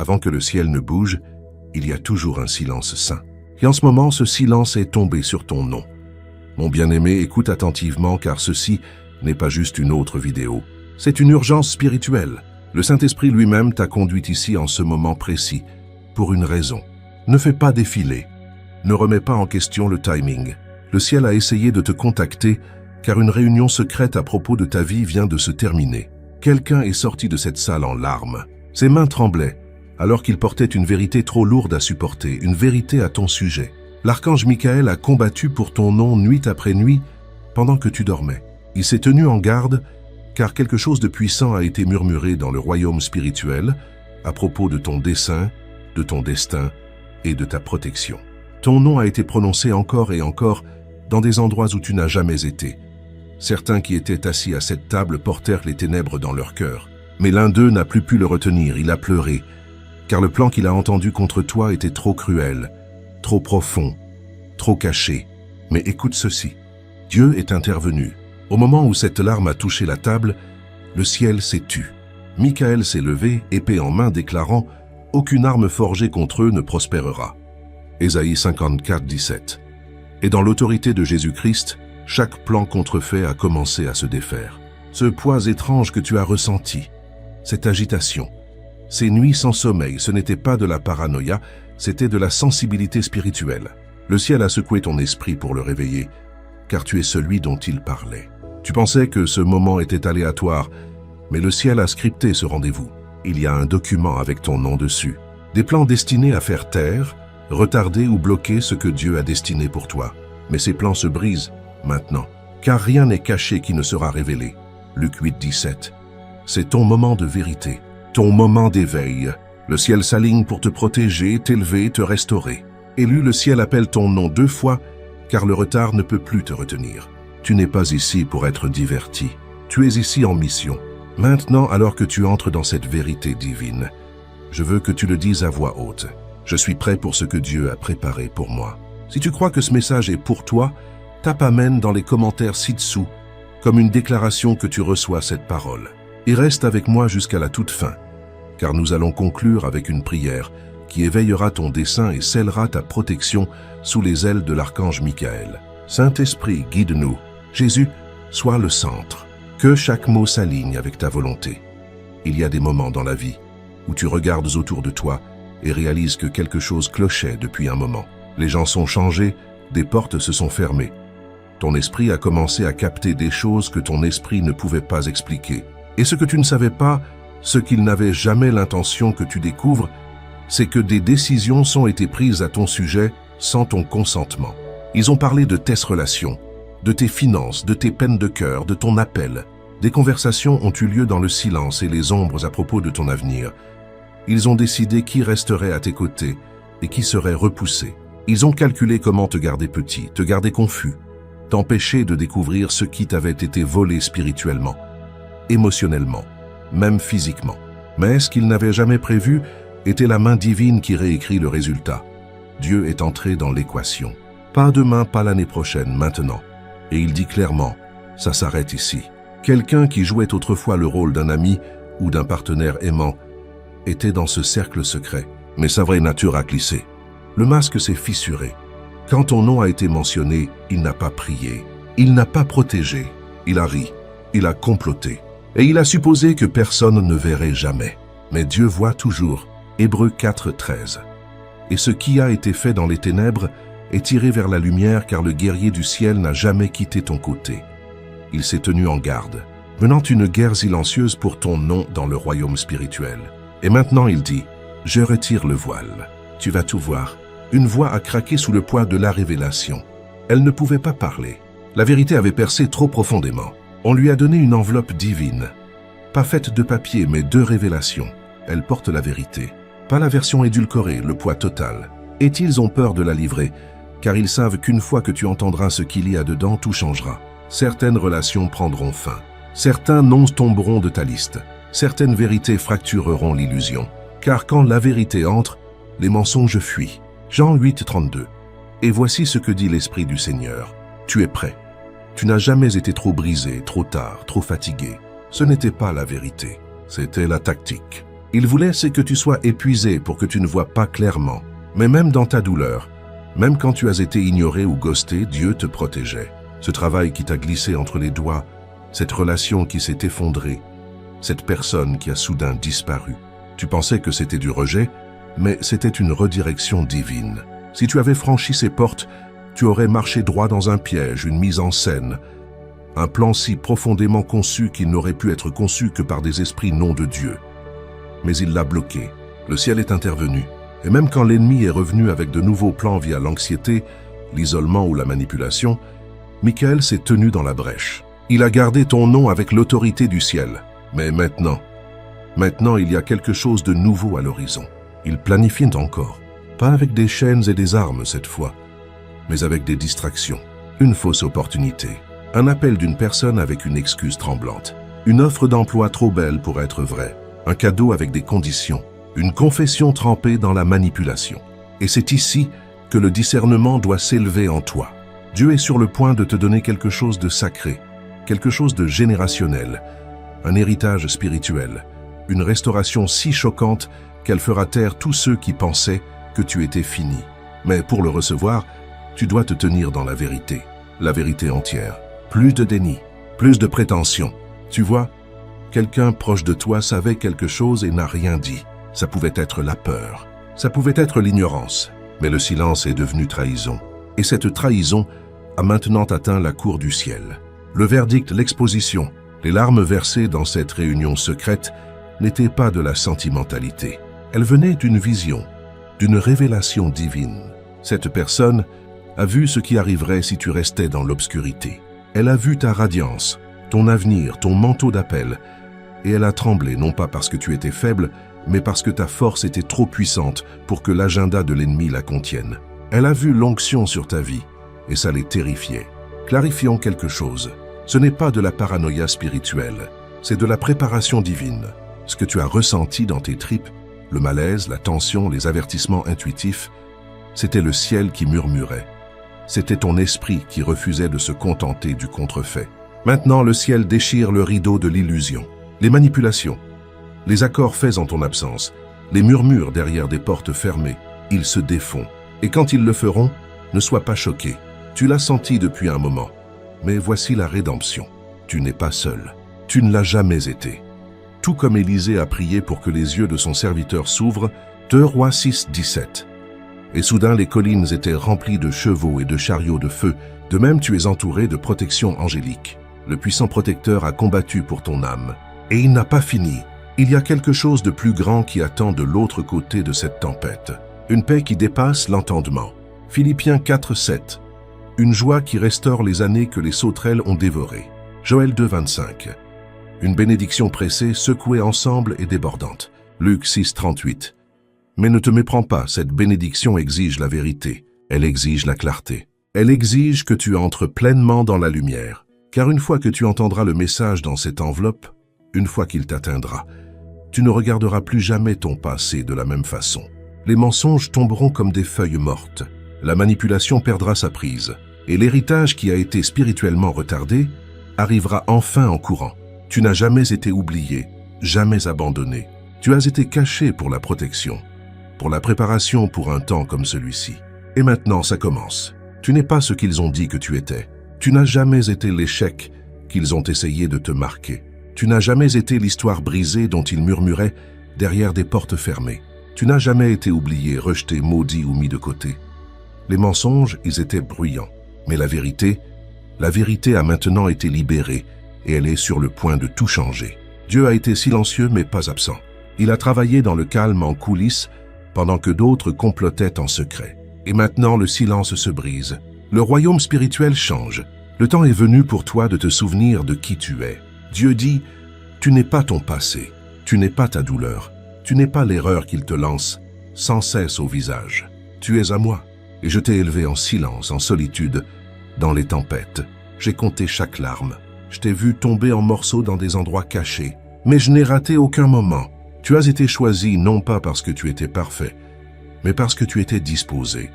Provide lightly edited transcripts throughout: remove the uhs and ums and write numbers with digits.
Avant que le ciel ne bouge, il y a toujours un silence saint. Et en ce moment, ce silence est tombé sur ton nom. Mon bien-aimé, écoute attentivement, car ceci n'est pas juste une autre vidéo. C'est une urgence spirituelle. Le Saint-Esprit lui-même t'a conduit ici en ce moment précis, pour une raison. Ne fais pas défiler. Ne remets pas en question le timing. Le ciel a essayé de te contacter, car une réunion secrète à propos de ta vie vient de se terminer. Quelqu'un est sorti de cette salle en larmes. Ses mains tremblaient, alors qu'il portait une vérité trop lourde à supporter, une vérité à ton sujet. L'archange Michael a combattu pour ton nom nuit après nuit, pendant que tu dormais. Il s'est tenu en garde, car quelque chose de puissant a été murmuré dans le royaume spirituel à propos de ton dessein, de ton destin et de ta protection. Ton nom a été prononcé encore et encore dans des endroits où tu n'as jamais été. Certains qui étaient assis à cette table portèrent les ténèbres dans leur cœur. Mais l'un d'eux n'a plus pu le retenir, il a pleuré, car le plan qu'il a entendu contre toi était trop cruel, trop profond, trop caché. Mais écoute ceci, Dieu est intervenu. Au moment où cette larme a touché la table, le ciel s'est tu. Michael s'est levé, épée en main, déclarant « Aucune arme forgée contre eux ne prospérera ». Ésaïe 54, 17. Et dans l'autorité de Jésus-Christ, chaque plan contrefait a commencé à se défaire. Ce poids étrange que tu as ressenti, cette agitation, ces nuits sans sommeil, ce n'était pas de la paranoïa, c'était de la sensibilité spirituelle. Le ciel a secoué ton esprit pour le réveiller, car tu es celui dont il parlait. Tu pensais que ce moment était aléatoire, mais le ciel a scripté ce rendez-vous. Il y a un document avec ton nom dessus. Des plans destinés à faire taire, retarder ou bloquer ce que Dieu a destiné pour toi. Mais ces plans se brisent maintenant, car rien n'est caché qui ne sera révélé. Luc 8, 17. C'est ton moment de vérité, ton moment d'éveil. Le ciel s'aligne pour te protéger, t'élever, te restaurer. Élu, le ciel appelle ton nom 2 fois, car le retard ne peut plus te retenir. Tu n'es pas ici pour être diverti. Tu es ici en mission. Maintenant, alors que tu entres dans cette vérité divine, je veux que tu le dises à voix haute. Je suis prêt pour ce que Dieu a préparé pour moi. Si tu crois que ce message est pour toi, tape Amen dans les commentaires ci-dessous, comme une déclaration que tu reçois cette parole. Et reste avec moi jusqu'à la toute fin, car nous allons conclure avec une prière qui éveillera ton dessein et scellera ta protection sous les ailes de l'archange Michael. Saint-Esprit, guide-nous. Jésus, sois le centre. Que chaque mot s'aligne avec ta volonté. Il y a des moments dans la vie où tu regardes autour de toi et réalises que quelque chose clochait depuis un moment. Les gens sont changés, des portes se sont fermées. Ton esprit a commencé à capter des choses que ton esprit ne pouvait pas expliquer. Et ce que tu ne savais pas, ce qu'il n'avait jamais l'intention que tu découvres, c'est que des décisions ont été prises à ton sujet sans ton consentement. Ils ont parlé de tes relations, de tes finances, de tes peines de cœur, de ton appel. Des conversations ont eu lieu dans le silence et les ombres à propos de ton avenir. Ils ont décidé qui resterait à tes côtés et qui serait repoussé. Ils ont calculé comment te garder petit, te garder confus, t'empêcher de découvrir ce qui t'avait été volé spirituellement, émotionnellement, même physiquement. Mais ce qu'ils n'avaient jamais prévu était la main divine qui réécrit le résultat. Dieu est entré dans l'équation. Pas demain, pas l'année prochaine, maintenant. Et il dit clairement, ça s'arrête ici. Quelqu'un qui jouait autrefois le rôle d'un ami ou d'un partenaire aimant était dans ce cercle secret, mais sa vraie nature a glissé. Le masque s'est fissuré. Quand ton nom a été mentionné, il n'a pas prié, il n'a pas protégé, il a ri, il a comploté. Et il a supposé que personne ne verrait jamais. Mais Dieu voit toujours. Hébreux 4, 13. Et ce qui a été fait dans les ténèbres est tiré vers la lumière, car le guerrier du ciel n'a jamais quitté ton côté. Il s'est tenu en garde, menant une guerre silencieuse pour ton nom dans le royaume spirituel. Et maintenant il dit, je retire le voile. Tu vas tout voir. Une voix a craqué sous le poids de la révélation. Elle ne pouvait pas parler. La vérité avait percé trop profondément. On lui a donné une enveloppe divine. Pas faite de papier, mais de révélations. Elle porte la vérité. Pas la version édulcorée, le poids total. Et ils ont peur de la livrer, car ils savent qu'une fois que tu entendras ce qu'il y a dedans, tout changera. Certaines relations prendront fin. Certains noms tomberont de ta liste. Certaines vérités fractureront l'illusion. Car quand la vérité entre, les mensonges fuient. Jean 8, 32. Et voici ce que dit l'Esprit du Seigneur. Tu es prêt. Tu n'as jamais été trop brisé, trop tard, trop fatigué. Ce n'était pas la vérité. C'était la tactique. Il voulait c'est que tu sois épuisé pour que tu ne vois pas clairement. Mais même dans ta douleur, même quand tu as été ignoré ou ghosté, Dieu te protégeait. Ce travail qui t'a glissé entre les doigts, cette relation qui s'est effondrée, cette personne qui a soudain disparu. Tu pensais que c'était du rejet, mais c'était une redirection divine. Si tu avais franchi ces portes, tu aurais marché droit dans un piège, une mise en scène, un plan si profondément conçu qu'il n'aurait pu être conçu que par des esprits non de Dieu. Mais il l'a bloqué. Le ciel est intervenu. Et même quand l'ennemi est revenu avec de nouveaux plans via l'anxiété, l'isolement ou la manipulation, Michael s'est tenu dans la brèche. Il a gardé ton nom avec l'autorité du ciel. Mais maintenant, il y a quelque chose de nouveau à l'horizon. Il planifie encore. Pas avec des chaînes et des armes cette fois, mais avec des distractions. Une fausse opportunité. Un appel d'une personne avec une excuse tremblante. Une offre d'emploi trop belle pour être vraie. Un cadeau avec des conditions. Une confession trempée dans la manipulation. Et c'est ici que le discernement doit s'élever en toi. Dieu est sur le point de te donner quelque chose de sacré, quelque chose de générationnel, un héritage spirituel, une restauration si choquante qu'elle fera taire tous ceux qui pensaient que tu étais fini. Mais pour le recevoir, tu dois te tenir dans la vérité entière. Plus de déni, plus de prétention. Tu vois, quelqu'un proche de toi savait quelque chose et n'a rien dit. Ça pouvait être la peur, ça pouvait être l'ignorance, mais le silence est devenu trahison. Et cette trahison a maintenant atteint la cour du ciel. Le verdict, l'exposition, les larmes versées dans cette réunion secrète n'étaient pas de la sentimentalité. Elles venaient d'une vision, d'une révélation divine. Cette personne a vu ce qui arriverait si tu restais dans l'obscurité. Elle a vu ta radiance, ton avenir, ton manteau d'appel, et elle a tremblé non pas parce que tu étais faible, mais parce que ta force était trop puissante pour que l'agenda de l'ennemi la contienne. Elle a vu l'onction sur ta vie, et ça les terrifiait. Clarifions quelque chose. Ce n'est pas de la paranoïa spirituelle, c'est de la préparation divine. Ce que tu as ressenti dans tes tripes, le malaise, la tension, les avertissements intuitifs, c'était le ciel qui murmurait. C'était ton esprit qui refusait de se contenter du contrefait. Maintenant, le ciel déchire le rideau de l'illusion. Les manipulations, les accords faits en ton absence, les murmures derrière des portes fermées, ils se défont. Et quand ils le feront, ne sois pas choqué. Tu l'as senti depuis un moment. Mais voici la rédemption. Tu n'es pas seul. Tu ne l'as jamais été. Tout comme Élisée a prié pour que les yeux de son serviteur s'ouvrent, 2 Rois 6, 17. Et soudain les collines étaient remplies de chevaux et de chariots de feu. De même tu es entouré de protection angélique. Le puissant protecteur a combattu pour ton âme. Et il n'a pas fini. Il y a quelque chose de plus grand qui attend de l'autre côté de cette tempête. Une paix qui dépasse l'entendement. Philippiens 4, 7. Une joie qui restaure les années que les sauterelles ont dévorées. Joël 2, 25. Une bénédiction pressée, secouée ensemble et débordante. Luc 6, 38. Mais ne te méprends pas, cette bénédiction exige la vérité. Elle exige la clarté. Elle exige que tu entres pleinement dans la lumière. Car une fois que tu entendras le message dans cette enveloppe, une fois qu'il t'atteindra, tu ne regarderas plus jamais ton passé de la même façon. Les mensonges tomberont comme des feuilles mortes. La manipulation perdra sa prise. Et l'héritage qui a été spirituellement retardé arrivera enfin en courant. Tu n'as jamais été oublié, jamais abandonné. Tu as été caché pour la protection, pour la préparation pour un temps comme celui-ci. Et maintenant, ça commence. Tu n'es pas ce qu'ils ont dit que tu étais. Tu n'as jamais été l'échec qu'ils ont essayé de te marquer. Tu n'as jamais été l'histoire brisée dont ils murmuraient derrière des portes fermées. Tu n'as jamais été oublié, rejeté, maudit ou mis de côté. Les mensonges, ils étaient bruyants. Mais la vérité a maintenant été libérée et elle est sur le point de tout changer. Dieu a été silencieux mais pas absent. Il a travaillé dans le calme en coulisses pendant que d'autres complotaient en secret. Et maintenant le silence se brise. Le royaume spirituel change. Le temps est venu pour toi de te souvenir de qui tu es. Dieu dit, tu n'es pas ton passé, tu n'es pas ta douleur, tu n'es pas l'erreur qu'il te lance sans cesse au visage. Tu es à moi. Et je t'ai élevé en silence, en solitude, dans les tempêtes. J'ai compté chaque larme. Je t'ai vu tomber en morceaux dans des endroits cachés. Mais je n'ai raté aucun moment. Tu as été choisi non pas parce que tu étais parfait, mais parce que tu étais disposé.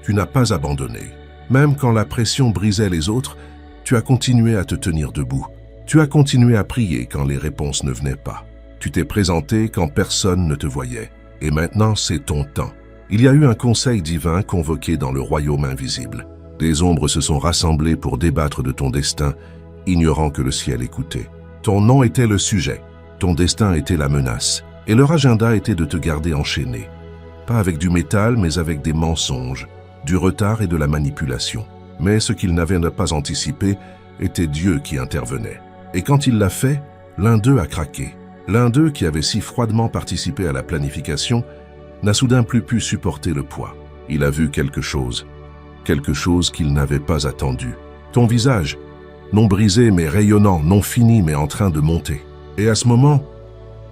Tu n'as pas abandonné. Même quand la pression brisait les autres, tu as continué à te tenir debout. Tu as continué à prier quand les réponses ne venaient pas. Tu t'es présenté quand personne ne te voyait. Et maintenant, c'est ton temps. Il y a eu un conseil divin convoqué dans le royaume invisible. Des ombres se sont rassemblées pour débattre de ton destin, ignorant que le ciel écoutait. Ton nom était le sujet, ton destin était la menace, et leur agenda était de te garder enchaîné. Pas avec du métal, mais avec des mensonges, du retard et de la manipulation. Mais ce qu'ils n'avaient pas anticipé était Dieu qui intervenait. Et quand il l'a fait, l'un d'eux a craqué. L'un d'eux qui avait si froidement participé à la planification n'a soudain plus pu supporter le poids. Il a vu quelque chose qu'il n'avait pas attendu. Ton visage, non brisé mais rayonnant, non fini mais en train de monter. Et à ce moment,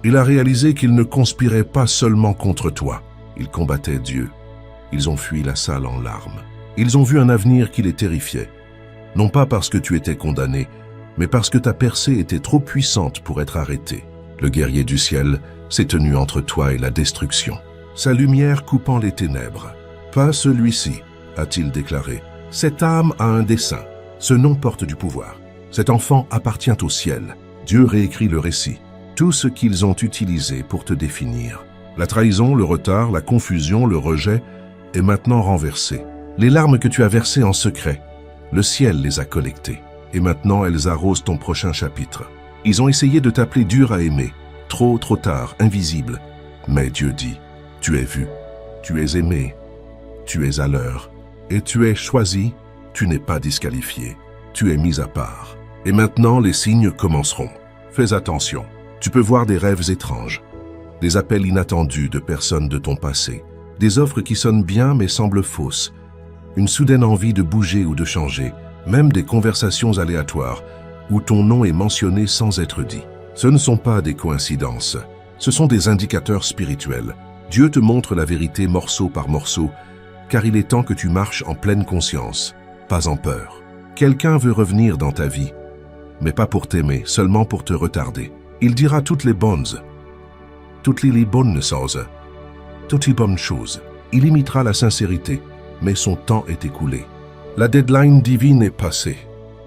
il a réalisé qu'il ne conspirait pas seulement contre toi, il combattait Dieu. Ils ont fui la salle en larmes. Ils ont vu un avenir qui les terrifiait. Non pas parce que tu étais condamné, mais parce que ta percée était trop puissante pour être arrêtée. Le guerrier du ciel s'est tenu entre toi et la destruction, sa lumière coupant les ténèbres. Pas celui-ci, a-t-il déclaré. Cette âme a un dessein. Ce nom porte du pouvoir. Cet enfant appartient au ciel. Dieu réécrit le récit. Tout ce qu'ils ont utilisé pour te définir. La trahison, le retard, la confusion, le rejet est maintenant renversé. Les larmes que tu as versées en secret, le ciel les a collectées. Et maintenant, elles arrosent ton prochain chapitre. Ils ont essayé de t'appeler dur à aimer. Trop tard, invisible. Mais Dieu dit, tu es vu, tu es aimé, tu es à l'heure. Et tu es choisi, tu n'es pas disqualifié. Tu es mis à part. Et maintenant, les signes commenceront. Fais attention. Tu peux voir des rêves étranges, des appels inattendus de personnes de ton passé, des offres qui sonnent bien mais semblent fausses, une soudaine envie de bouger ou de changer, même des conversations aléatoires où ton nom est mentionné sans être dit. Ce ne sont pas des coïncidences, ce sont des indicateurs spirituels. Dieu te montre la vérité morceau par morceau, car il est temps que tu marches en pleine conscience, pas en peur. Quelqu'un veut revenir dans ta vie, mais pas pour t'aimer, seulement pour te retarder. Il dira toutes les bonnes choses. Il imitera la sincérité, mais son temps est écoulé. La deadline divine est passée.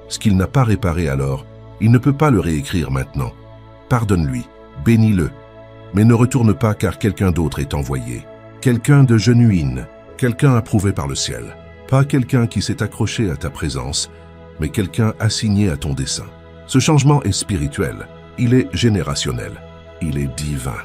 Ce qu'il n'a pas réparé alors, il ne peut pas le réécrire maintenant. Pardonne-lui, bénis-le, mais ne retourne pas car quelqu'un d'autre est envoyé. Quelqu'un de genuine, quelqu'un approuvé par le ciel. Pas quelqu'un qui s'est accroché à ta présence, mais quelqu'un assigné à ton dessein. Ce changement est spirituel. Il est générationnel. Il est divin.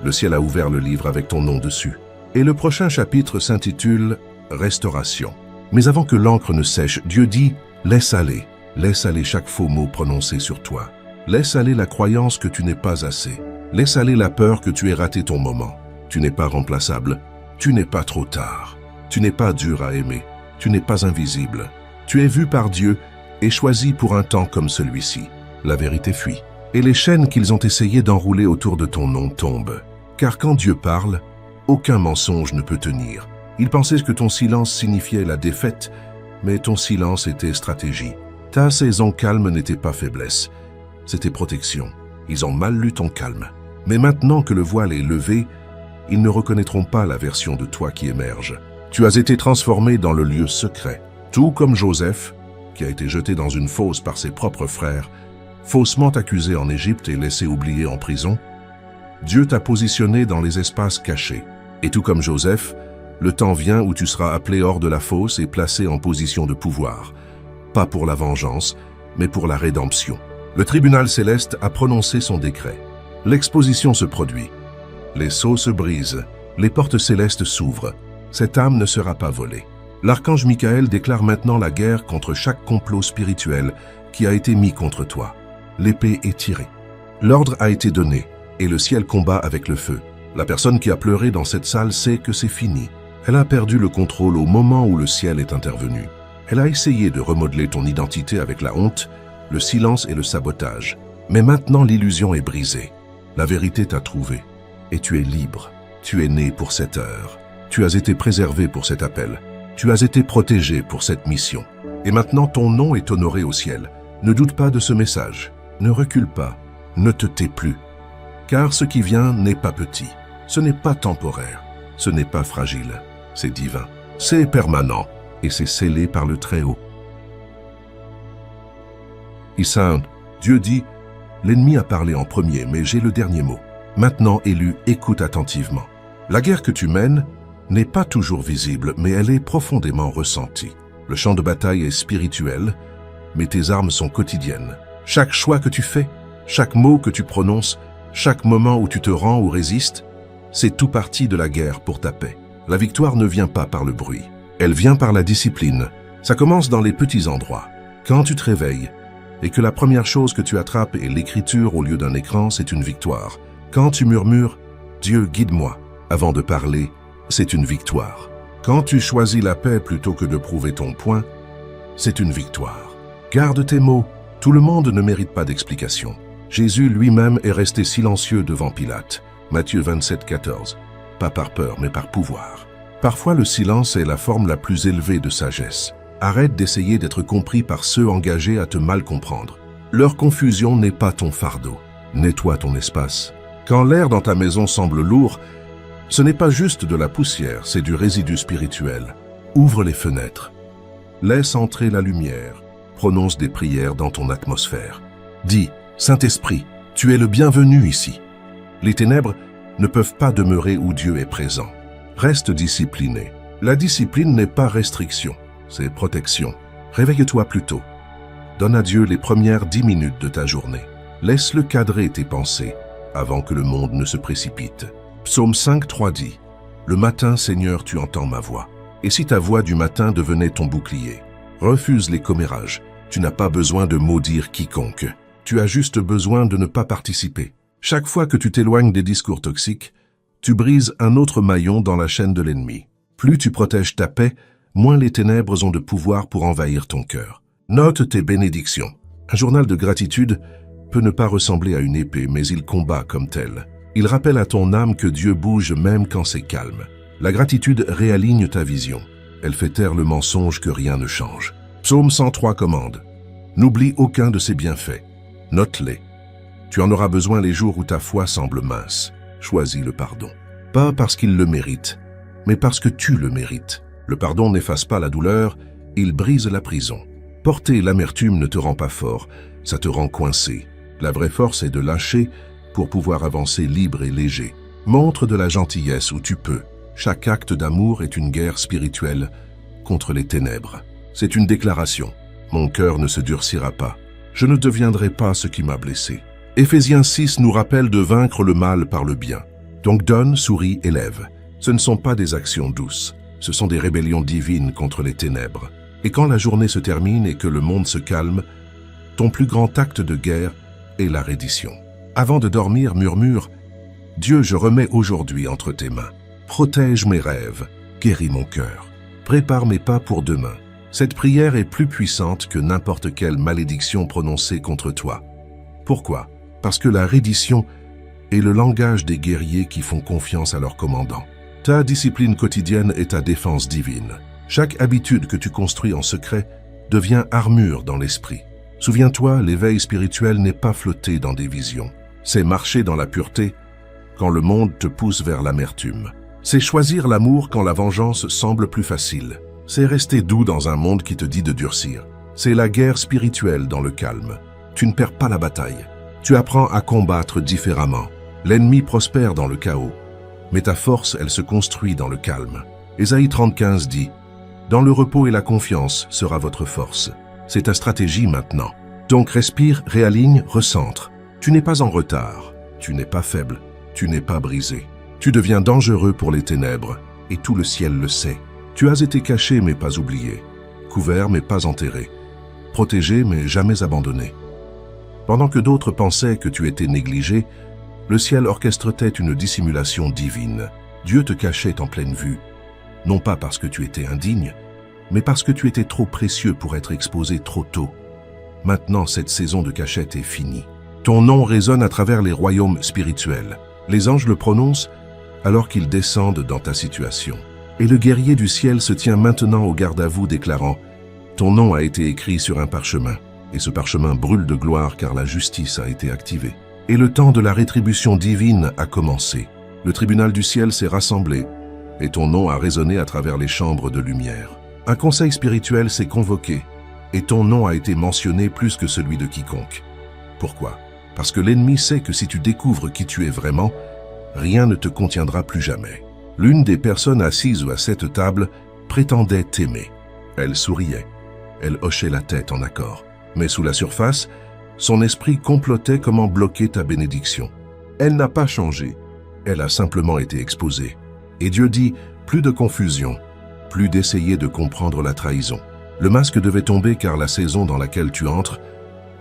Le ciel a ouvert le livre avec ton nom dessus. Et le prochain chapitre s'intitule « Restauration ». Mais avant que l'encre ne sèche, Dieu dit « Laisse aller chaque faux mot prononcé sur toi. Laisse aller la croyance que tu n'es pas assez. Laisse aller la peur que tu aies raté ton moment. Tu n'es pas remplaçable. Tu n'es pas trop tard. Tu n'es pas dur à aimer. Tu n'es pas invisible. Tu es vu par Dieu et choisi pour un temps comme celui-ci. La vérité fuit. Et les chaînes qu'ils ont essayé d'enrouler autour de ton nom tombent. Car quand Dieu parle, aucun mensonge ne peut tenir. Ils pensaient que ton silence signifiait la défaite, mais ton silence était stratégie. Ta saison calme n'était pas faiblesse, c'était protection. Ils ont mal lu ton calme. Mais maintenant que le voile est levé, ils ne reconnaîtront pas la version de toi qui émerge. Tu as été transformé dans le lieu secret, tout comme Joseph, qui a été jeté dans une fosse par ses propres frères, faussement accusé en Égypte et laissé oublier en prison. Dieu t'a positionné dans les espaces cachés. Et tout comme Joseph, le temps vient où tu seras appelé hors de la fosse et placé en position de pouvoir. Pas pour la vengeance, mais pour la rédemption. Le tribunal céleste a prononcé son décret. L'exposition se produit. Les sceaux se brisent. Les portes célestes s'ouvrent. Cette âme ne sera pas volée. L'archange Michael déclare maintenant la guerre contre chaque complot spirituel qui a été mis contre toi. L'épée est tirée. L'ordre a été donné, et le ciel combat avec le feu. La personne qui a pleuré dans cette salle sait que c'est fini. Elle a perdu le contrôle au moment où le ciel est intervenu. Elle a essayé de remodeler ton identité avec la honte, le silence et le sabotage. Mais maintenant l'illusion est brisée. La vérité t'a trouvé. Et tu es libre. Tu es né pour cette heure. Tu as été préservé pour cet appel. Tu as été protégé pour cette mission. Et maintenant ton nom est honoré au ciel. Ne doute pas de ce message. Ne recule pas. Ne te tais plus. Car ce qui vient n'est pas petit. Ce n'est pas temporaire. Ce n'est pas fragile. C'est divin. C'est permanent. Et c'est scellé par le Très-Haut. Issaoun, Dieu dit, l'ennemi a parlé en premier, mais j'ai le dernier mot. Maintenant élu, écoute attentivement. La guerre que tu mènes n'est pas toujours visible, mais elle est profondément ressentie. Le champ de bataille est spirituel, mais tes armes sont quotidiennes. Chaque choix que tu fais, chaque mot que tu prononces, chaque moment où tu te rends ou résistes, c'est tout partie de la guerre pour ta paix. La victoire ne vient pas par le bruit, elle vient par la discipline. Ça commence dans les petits endroits. Quand tu te réveilles et que la première chose que tu attrapes est l'écriture au lieu d'un écran, c'est une victoire. Quand tu murmures « Dieu, guide-moi » avant de parler, c'est une victoire. Quand tu choisis la paix plutôt que de prouver ton point, c'est une victoire. Garde tes mots, tout le monde ne mérite pas d'explication. Jésus lui-même est resté silencieux devant Pilate. Matthieu 27, 14. Pas par peur, mais par pouvoir. Parfois, le silence est la forme la plus élevée de sagesse. Arrête d'essayer d'être compris par ceux engagés à te mal comprendre. Leur confusion n'est pas ton fardeau. Nettoie ton espace. Quand l'air dans ta maison semble lourd, ce n'est pas juste de la poussière, c'est du résidu spirituel. Ouvre les fenêtres. Laisse entrer la lumière. Prononce des prières dans ton atmosphère. Dis, Saint-Esprit, tu es le bienvenu ici. Les ténèbres ne peuvent pas demeurer où Dieu est présent. Reste discipliné. La discipline n'est pas restriction, c'est protection. Réveille-toi plus tôt. Donne à Dieu les premières 10 minutes de ta journée. Laisse-le cadrer tes pensées avant que le monde ne se précipite. Psaume 5, 3 dit « Le matin, Seigneur, tu entends ma voix. Et si ta voix du matin devenait ton bouclier? Refuse les commérages. Tu n'as pas besoin de maudire quiconque. Tu as juste besoin de ne pas participer. Chaque fois que tu t'éloignes des discours toxiques, tu brises un autre maillon dans la chaîne de l'ennemi. Plus tu protèges ta paix, moins les ténèbres ont de pouvoir pour envahir ton cœur. Note tes bénédictions. Un journal de gratitude peut ne pas ressembler à une épée, mais il combat comme tel. Il rappelle à ton âme que Dieu bouge même quand c'est calme. La gratitude réaligne ta vision. Elle fait taire le mensonge que rien ne change. Psaume 103 commande. N'oublie aucun de ses bienfaits. Note-les. Tu en auras besoin les jours où ta foi semble mince. Choisis le pardon. Pas parce qu'il le mérite, mais parce que tu le mérites. Le pardon n'efface pas la douleur, il brise la prison. Porter l'amertume ne te rend pas fort, ça te rend coincé. La vraie force est de lâcher pour pouvoir avancer libre et léger. Montre de la gentillesse où tu peux. Chaque acte d'amour est une guerre spirituelle contre les ténèbres. C'est une déclaration. Mon cœur ne se durcira pas. Je ne deviendrai pas ce qui m'a blessé. Éphésiens 6 nous rappelle de vaincre le mal par le bien. Donc donne, souris, élève. Ce ne sont pas des actions douces. Ce sont des rébellions divines contre les ténèbres. Et quand la journée se termine et que le monde se calme, ton plus grand acte de guerre est la reddition. Avant de dormir, murmure « Dieu, je remets aujourd'hui entre tes mains. Protège mes rêves, guéris mon cœur. Prépare mes pas pour demain. » Cette prière est plus puissante que n'importe quelle malédiction prononcée contre toi. Pourquoi? Parce que la reddition est le langage des guerriers qui font confiance à leur commandant. Ta discipline quotidienne est ta défense divine. Chaque habitude que tu construis en secret devient armure dans l'esprit. Souviens-toi, l'éveil spirituel n'est pas flotter dans des visions. C'est marcher dans la pureté quand le monde te pousse vers l'amertume. C'est choisir l'amour quand la vengeance semble plus facile. C'est rester doux dans un monde qui te dit de durcir. C'est la guerre spirituelle dans le calme. Tu ne perds pas la bataille. Tu apprends à combattre différemment. L'ennemi prospère dans le chaos, mais ta force, elle se construit dans le calme. Ésaïe 30,15 dit « Dans le repos et la confiance sera votre force. » C'est ta stratégie maintenant. Donc respire, réaligne, recentre. Tu n'es pas en retard. Tu n'es pas faible. Tu n'es pas brisé. Tu deviens dangereux pour les ténèbres, et tout le ciel le sait. Tu as été caché mais pas oublié, couvert mais pas enterré, protégé mais jamais abandonné. Pendant que d'autres pensaient que tu étais négligé, le ciel orchestrait une dissimulation divine. Dieu te cachait en pleine vue, non pas parce que tu étais indigne, mais parce que tu étais trop précieux pour être exposé trop tôt. Maintenant, cette saison de cachette est finie. Ton nom résonne à travers les royaumes spirituels. Les anges le prononcent alors qu'ils descendent dans ta situation. Et le guerrier du ciel se tient maintenant au garde-à-vous déclarant « Ton nom a été écrit sur un parchemin, et ce parchemin brûle de gloire car la justice a été activée. Et le temps de la rétribution divine a commencé. Le tribunal du ciel s'est rassemblé, et ton nom a résonné à travers les chambres de lumière. Un conseil spirituel s'est convoqué, et ton nom a été mentionné plus que celui de quiconque. Pourquoi? Parce que l'ennemi sait que si tu découvres qui tu es vraiment, rien ne te contiendra plus jamais. L'une des personnes assises à cette table prétendait t'aimer. Elle souriait. Elle hochait la tête en accord. Mais sous la surface, son esprit complotait comment bloquer ta bénédiction. Elle n'a pas changé. Elle a simplement été exposée. Et Dieu dit, plus de confusion, plus d'essayer de comprendre la trahison. Le masque devait tomber car la saison dans laquelle tu entres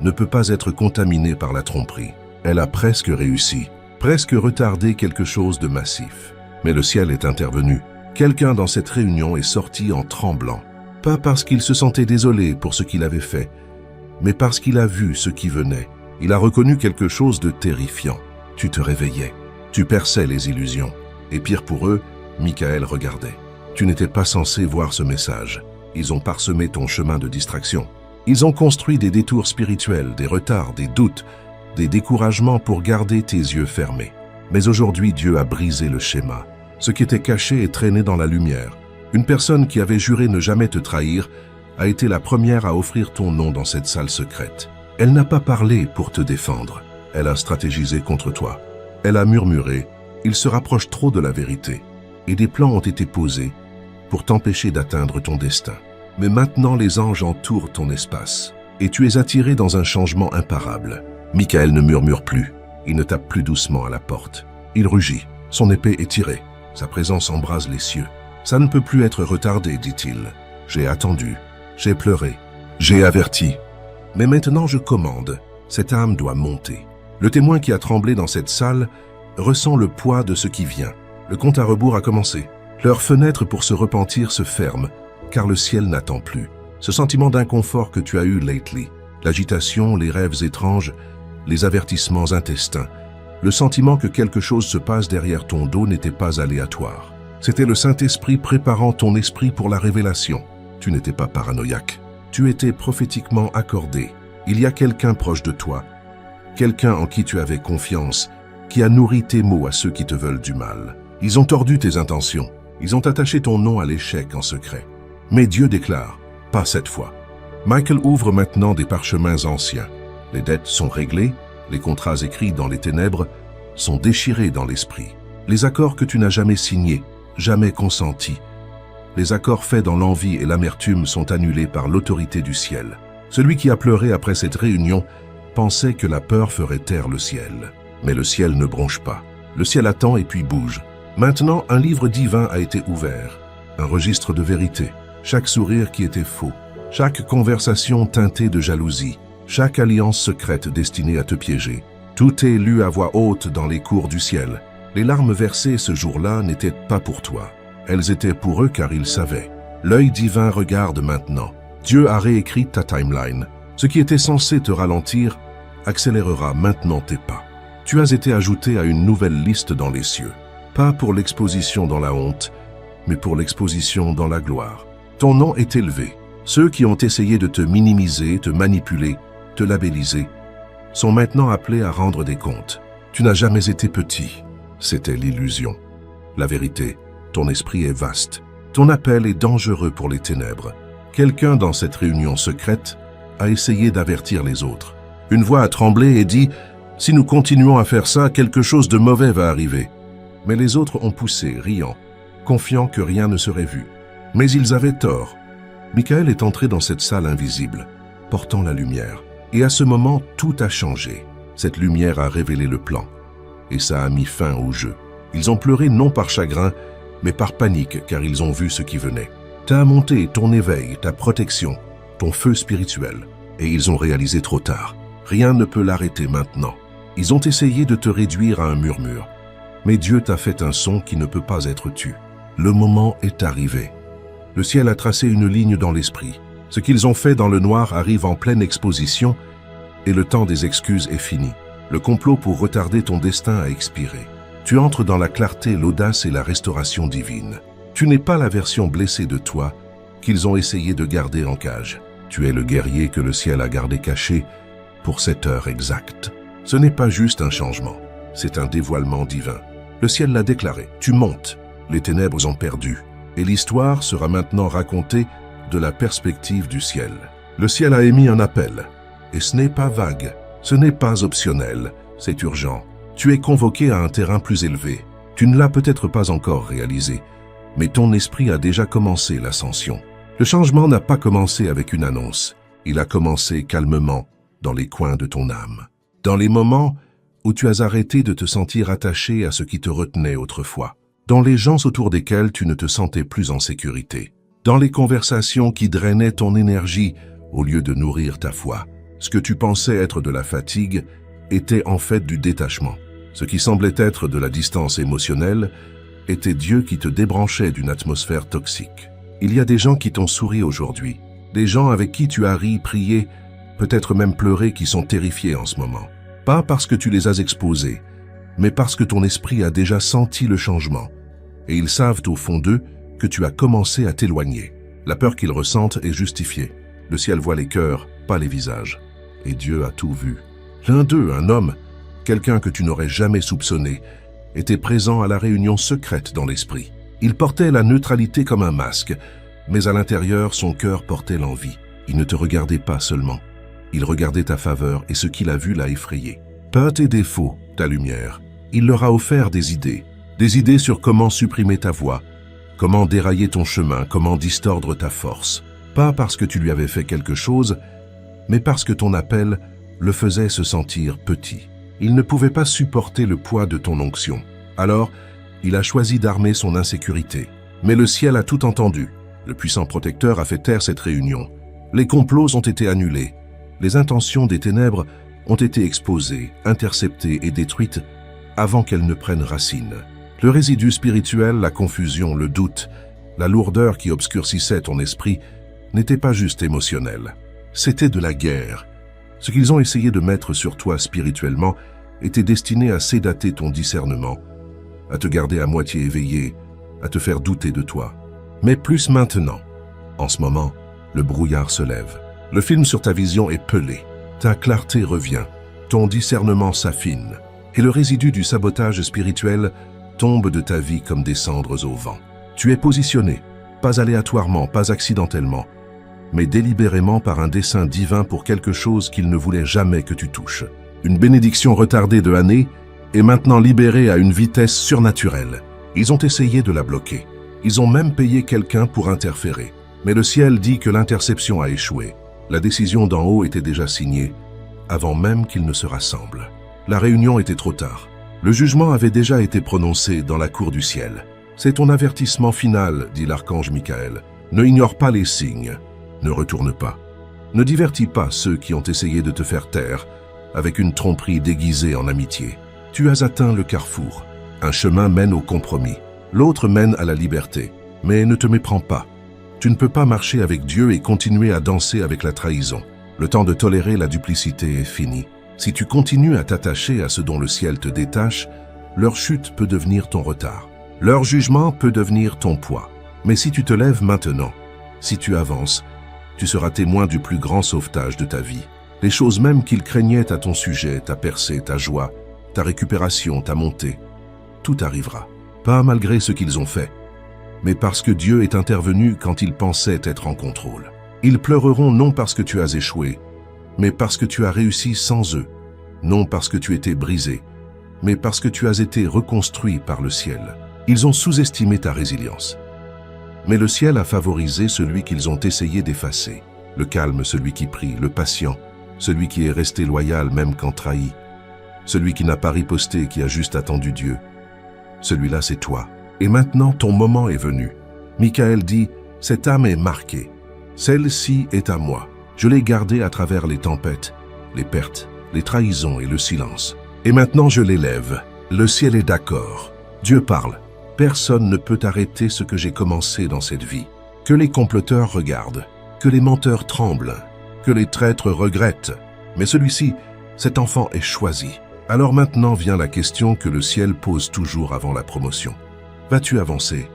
ne peut pas être contaminée par la tromperie. Elle a presque réussi, presque retardé quelque chose de massif. Mais le ciel est intervenu. Quelqu'un dans cette réunion est sorti en tremblant. Pas parce qu'il se sentait désolé pour ce qu'il avait fait, mais parce qu'il a vu ce qui venait. Il a reconnu quelque chose de terrifiant. Tu te réveillais. Tu perçais les illusions. Et pire pour eux, Michael regardait. Tu n'étais pas censé voir ce message. Ils ont parsemé ton chemin de distraction. Ils ont construit des détours spirituels, des retards, des doutes, des découragements pour garder tes yeux fermés. Mais aujourd'hui, Dieu a brisé le schéma. Ce qui était caché est traîné dans la lumière. Une personne qui avait juré ne jamais te trahir a été la première à offrir ton nom dans cette salle secrète. Elle n'a pas parlé pour te défendre. Elle a stratégisé contre toi. Elle a murmuré « Il se rapproche trop de la vérité » et des plans ont été posés pour t'empêcher d'atteindre ton destin. Mais maintenant, les anges entourent ton espace et tu es attiré dans un changement imparable. Michael ne murmure plus. Il ne tape plus doucement à la porte. Il rugit. Son épée est tirée. Sa présence embrase les cieux. Ça ne peut plus être retardé, dit-il. J'ai attendu. J'ai pleuré. J'ai averti. Mais maintenant je commande. Cette âme doit monter. Le témoin qui a tremblé dans cette salle ressent le poids de ce qui vient. Le compte à rebours a commencé. Leurs fenêtres pour se repentir se ferment, car le ciel n'attend plus. Ce sentiment d'inconfort que tu as eu lately, l'agitation, les rêves étranges, les avertissements intestins, le sentiment que quelque chose se passe derrière ton dos n'était pas aléatoire. C'était le Saint-Esprit préparant ton esprit pour la révélation. Tu n'étais pas paranoïaque. Tu étais prophétiquement accordé. Il y a quelqu'un proche de toi, quelqu'un en qui tu avais confiance, qui a nourri tes mots à ceux qui te veulent du mal. Ils ont tordu tes intentions. Ils ont attaché ton nom à l'échec en secret. Mais Dieu déclare, pas cette fois. Michael ouvre maintenant des parchemins anciens. Les dettes sont réglées, les contrats écrits dans les ténèbres sont déchirés dans l'esprit. Les accords que tu n'as jamais signés, jamais consentis. Les accords faits dans l'envie et l'amertume sont annulés par l'autorité du ciel. Celui qui a pleuré après cette réunion pensait que la peur ferait taire le ciel. Mais le ciel ne bronche pas. Le ciel attend et puis bouge. Maintenant, un livre divin a été ouvert. Un registre de vérité. Chaque sourire qui était faux. Chaque conversation teintée de jalousie. Chaque alliance secrète destinée à te piéger. Tout est lu à voix haute dans les cours du ciel. Les larmes versées ce jour-là n'étaient pas pour toi. Elles étaient pour eux car ils savaient. L'œil divin regarde maintenant. Dieu a réécrit ta timeline. Ce qui était censé te ralentir accélérera maintenant tes pas. Tu as été ajouté à une nouvelle liste dans les cieux. Pas pour l'exposition dans la honte, mais pour l'exposition dans la gloire. Ton nom est élevé. Ceux qui ont essayé de te minimiser, te manipuler, te labelliser, sont maintenant appelés à rendre des comptes. Tu n'as jamais été petit. C'était l'illusion. La vérité, ton esprit est vaste. Ton appel est dangereux pour les ténèbres. Quelqu'un dans cette réunion secrète a essayé d'avertir les autres. Une voix a tremblé et dit « Si nous continuons à faire ça, quelque chose de mauvais va arriver. » Mais les autres ont poussé, riant, confiants que rien ne serait vu. Mais ils avaient tort. Michael est entré dans cette salle invisible, portant la lumière. Et à ce moment, tout a changé. Cette lumière a révélé le plan. Et ça a mis fin au jeu. Ils ont pleuré non par chagrin, mais par panique, car ils ont vu ce qui venait. T'as monté ton éveil, ta protection, ton feu spirituel. Et ils ont réalisé trop tard. Rien ne peut l'arrêter maintenant. Ils ont essayé de te réduire à un murmure. Mais Dieu t'a fait un son qui ne peut pas être tu. Le moment est arrivé. Le ciel a tracé une ligne dans l'esprit. Ce qu'ils ont fait dans le noir arrive en pleine exposition et le temps des excuses est fini. Le complot pour retarder ton destin a expiré. Tu entres dans la clarté, l'audace et la restauration divine. Tu n'es pas la version blessée de toi qu'ils ont essayé de garder en cage. Tu es le guerrier que le ciel a gardé caché pour cette heure exacte. Ce n'est pas juste un changement, c'est un dévoilement divin. Le ciel l'a déclaré, tu montes, les ténèbres ont perdu, et l'histoire sera maintenant racontée de la perspective du ciel. Le ciel a émis un appel, et ce n'est pas vague, Ce n'est pas optionnel, c'est urgent. Tu es convoqué à un terrain plus élevé. Tu ne l'as peut-être pas encore réalisé, mais ton esprit a déjà commencé l'ascension. Le changement n'a pas commencé avec une annonce. Il a commencé calmement, dans les coins de ton âme. Dans les moments où tu as arrêté de te sentir attaché à ce qui te retenait autrefois. Dans les gens autour desquels tu ne te sentais plus en sécurité. Dans les conversations qui drainaient ton énergie au lieu de nourrir ta foi. Ce que tu pensais être de la fatigue était en fait du détachement. Ce qui semblait être de la distance émotionnelle était Dieu qui te débranchait d'une atmosphère toxique. Il y a des gens qui t'ont souri aujourd'hui, des gens avec qui tu as ri, prié, peut-être même pleuré, qui sont terrifiés en ce moment. Pas parce que tu les as exposés, mais parce que ton esprit a déjà senti le changement. Et ils savent au fond d'eux que tu as commencé à t'éloigner. La peur qu'ils ressentent est justifiée. Le ciel voit les cœurs, pas les visages. Et Dieu a tout vu. L'un d'eux, un homme, quelqu'un que tu n'aurais jamais soupçonné, était présent à la réunion secrète dans l'esprit. Il portait la neutralité comme un masque, mais à l'intérieur, son cœur portait l'envie. Il ne te regardait pas seulement. Il regardait ta faveur et ce qu'il a vu l'a effrayé. Pas tes défauts, ta lumière. Il leur a offert des idées sur comment supprimer ta voix, comment dérailler ton chemin, comment distordre ta force. Pas parce que tu lui avais fait quelque chose, mais parce que ton appel le faisait se sentir petit. Il ne pouvait pas supporter le poids de ton onction. Alors, il a choisi d'armer son insécurité. Mais le ciel a tout entendu. Le puissant protecteur a fait taire cette réunion. Les complots ont été annulés. Les intentions des ténèbres ont été exposées, interceptées et détruites avant qu'elles ne prennent racine. Le résidu spirituel, la confusion, le doute, la lourdeur qui obscurcissait ton esprit n'était pas juste émotionnel. C'était de la guerre. Ce qu'ils ont essayé de mettre sur toi spirituellement était destiné à sédater ton discernement, à te garder à moitié éveillé, à te faire douter de toi. Mais plus maintenant. En ce moment, le brouillard se lève. Le film sur ta vision est pelé. Ta clarté revient. Ton discernement s'affine. Et le résidu du sabotage spirituel tombe de ta vie comme des cendres au vent. Tu es positionné, pas aléatoirement, pas accidentellement, mais délibérément par un dessein divin pour quelque chose qu'il ne voulait jamais que tu touches. Une bénédiction retardée de années est maintenant libérée à une vitesse surnaturelle. Ils ont essayé de la bloquer. Ils ont même payé quelqu'un pour interférer. Mais le ciel dit que l'interception a échoué. La décision d'en haut était déjà signée, avant même qu'ils ne se rassemblent. La réunion était trop tard. Le jugement avait déjà été prononcé dans la cour du ciel. C'est ton avertissement final, dit l'archange Michael. Ne ignore pas les signes. Ne retourne pas. Ne divertis pas ceux qui ont essayé de te faire taire avec une tromperie déguisée en amitié. Tu as atteint le carrefour. Un chemin mène au compromis. L'autre mène à la liberté. Mais ne te méprends pas. Tu ne peux pas marcher avec Dieu et continuer à danser avec la trahison. Le temps de tolérer la duplicité est fini. Si tu continues à t'attacher à ce dont le ciel te détache, leur chute peut devenir ton retard. Leur jugement peut devenir ton poids. Mais si tu te lèves maintenant, si tu avances, tu seras témoin du plus grand sauvetage de ta vie. Les choses même qu'ils craignaient à ton sujet, ta percée, ta joie, ta récupération, ta montée, tout arrivera. Pas malgré ce qu'ils ont fait, mais parce que Dieu est intervenu quand ils pensaient être en contrôle. Ils pleureront non parce que tu as échoué, mais parce que tu as réussi sans eux, non parce que tu étais brisé, mais parce que tu as été reconstruit par le ciel. Ils ont sous-estimé ta résilience. Mais le ciel a favorisé celui qu'ils ont essayé d'effacer. Le calme, celui qui prie, le patient, celui qui est resté loyal même quand trahi, celui qui n'a pas riposté, qui a juste attendu Dieu. Celui-là, c'est toi. Et maintenant, ton moment est venu. Michael dit, cette âme est marquée. Celle-ci est à moi. Je l'ai gardée à travers les tempêtes, les pertes, les trahisons et le silence. Et maintenant, je l'élève. Le ciel est d'accord. Dieu parle. Personne ne peut arrêter ce que j'ai commencé dans cette vie. Que les comploteurs regardent, que les menteurs tremblent, que les traîtres regrettent. Mais celui-ci, cet enfant est choisi. Alors maintenant vient la question que le ciel pose toujours avant la promotion. Vas-tu avancer?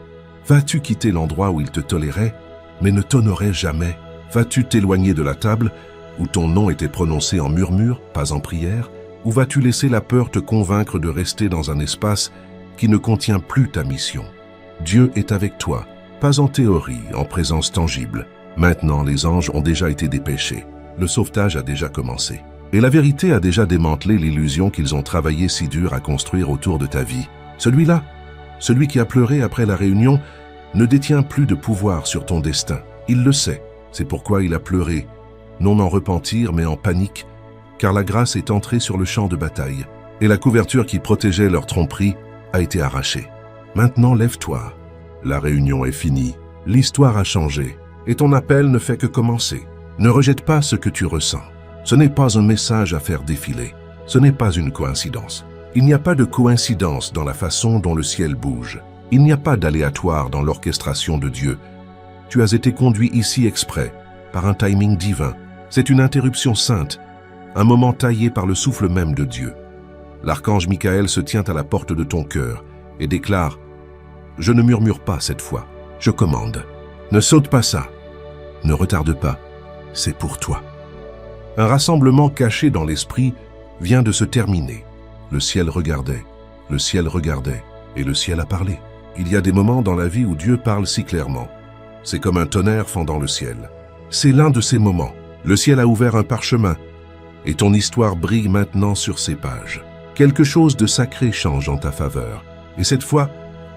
Vas-tu quitter l'endroit où il te tolérait, mais ne t'honorait jamais? Vas-tu t'éloigner de la table où ton nom était prononcé en murmure, pas en prière? Ou vas-tu laisser la peur te convaincre de rester dans un espace qui ne contient plus ta mission? Dieu est avec toi, pas en théorie, en présence tangible. Maintenant, les anges ont déjà été dépêchés. Le sauvetage a déjà commencé. Et la vérité a déjà démantelé l'illusion qu'ils ont travaillé si dur à construire autour de ta vie. Celui-là, celui qui a pleuré après la réunion, ne détient plus de pouvoir sur ton destin. Il le sait. C'est pourquoi il a pleuré, non en repentir, mais en panique, car la grâce est entrée sur le champ de bataille, et la couverture qui protégeait leur tromperie a été arrachée. Maintenant, lève-toi. La réunion est finie. L'histoire a changé, et ton appel ne fait que commencer. Ne rejette pas ce que tu ressens. Ce n'est pas un message à faire défiler. Ce n'est pas une coïncidence. Il n'y a pas de coïncidence dans la façon dont le ciel bouge. Il n'y a pas d'aléatoire dans l'orchestration de Dieu. Tu as été conduit ici exprès, par un timing divin. C'est une interruption sainte, un moment taillé par le souffle même de Dieu. L'archange Michael se tient à la porte de ton cœur et déclare « Je ne murmure pas cette fois, je commande. Ne saute pas ça, ne retarde pas, c'est pour toi. » Un rassemblement caché dans l'esprit vient de se terminer. Le ciel regardait, et le ciel a parlé. Il y a des moments dans la vie où Dieu parle si clairement. C'est comme un tonnerre fendant le ciel. C'est l'un de ces moments. Le ciel a ouvert un parchemin, et ton histoire brille maintenant sur ces pages. Quelque chose de sacré change en ta faveur, et cette fois,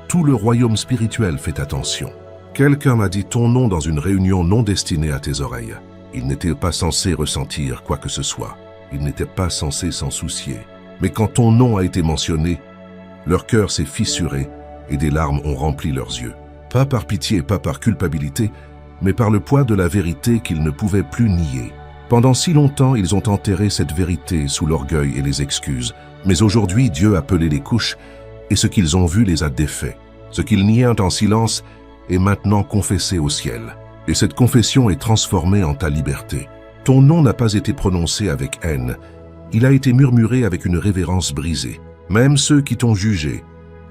tout le royaume spirituel fait attention. Quelqu'un m'a dit ton nom dans une réunion non destinée à tes oreilles. Il n'était pas censé ressentir quoi que ce soit. Il n'était pas censé s'en soucier. Mais quand ton nom a été mentionné, leur cœur s'est fissuré et des larmes ont rempli leurs yeux. Pas par pitié, pas par culpabilité, mais par le poids de la vérité qu'ils ne pouvaient plus nier. Pendant si longtemps, ils ont enterré cette vérité sous l'orgueil et les excuses. Mais aujourd'hui, Dieu a pelé les couches et ce qu'ils ont vu les a défaits. Ce qu'ils niaient en silence est maintenant confessé au ciel. Et cette confession est transformée en ta liberté. Ton nom n'a pas été prononcé avec haine. Il a été murmuré avec une révérence brisée. Même ceux qui t'ont jugé,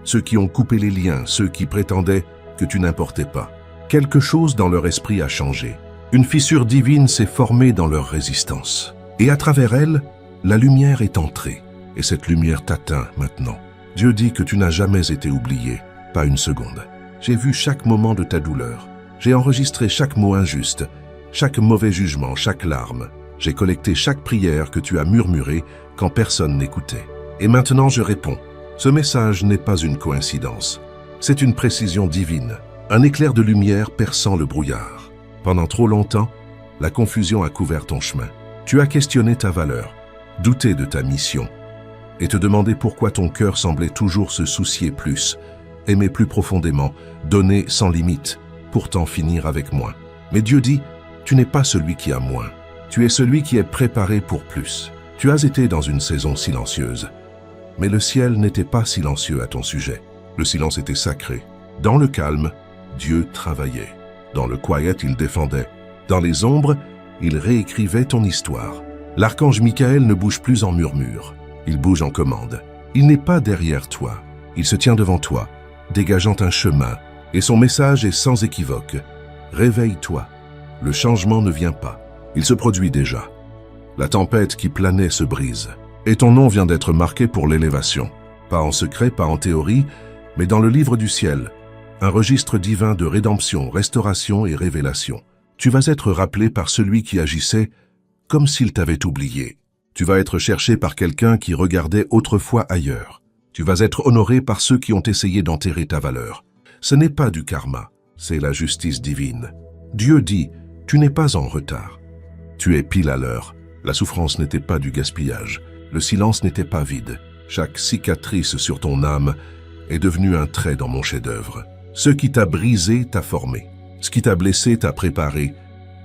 ceux qui ont coupé les liens, ceux qui prétendaient que tu n'importais pas. Quelque chose dans leur esprit a changé. Une fissure divine s'est formée dans leur résistance. Et à travers elle, la lumière est entrée. Et cette lumière t'atteint maintenant. Dieu dit que tu n'as jamais été oublié, pas une seconde. J'ai vu chaque moment de ta douleur. J'ai enregistré chaque mot injuste, chaque mauvais jugement, chaque larme. J'ai collecté chaque prière que tu as murmurée quand personne n'écoutait. Et maintenant je réponds. Ce message n'est pas une coïncidence. C'est une précision divine, un éclair de lumière perçant le brouillard. Pendant trop longtemps, la confusion a couvert ton chemin. Tu as questionné ta valeur, douté de ta mission, et te demandé pourquoi ton cœur semblait toujours se soucier plus, aimer plus profondément, donner sans limite, pourtant finir avec moins. Mais Dieu dit, tu n'es pas celui qui a moins. Tu es celui qui est préparé pour plus. Tu as été dans une saison silencieuse. Mais le ciel n'était pas silencieux à ton sujet. Le silence était sacré. Dans le calme, Dieu travaillait. Dans le quiet, il défendait. Dans les ombres, il réécrivait ton histoire. L'archange Michael ne bouge plus en murmure. Il bouge en commande. Il n'est pas derrière toi. Il se tient devant toi, dégageant un chemin. Et son message est sans équivoque. Réveille-toi. Le changement ne vient pas. Il se produit déjà. La tempête qui planait se brise. Et ton nom vient d'être marqué pour l'élévation. Pas en secret, pas en théorie, mais dans le livre du ciel. Un registre divin de rédemption, restauration et révélation. Tu vas être rappelé par celui qui agissait comme s'il t'avait oublié. Tu vas être cherché par quelqu'un qui regardait autrefois ailleurs. Tu vas être honoré par ceux qui ont essayé d'enterrer ta valeur. Ce n'est pas du karma, c'est la justice divine. Dieu dit, tu n'es pas en retard. Tu es pile à l'heure. La souffrance n'était pas du gaspillage. Le silence n'était pas vide. Chaque cicatrice sur ton âme est devenue un trait dans mon chef-d'œuvre. Ce qui t'a brisé t'a formé. Ce qui t'a blessé t'a préparé.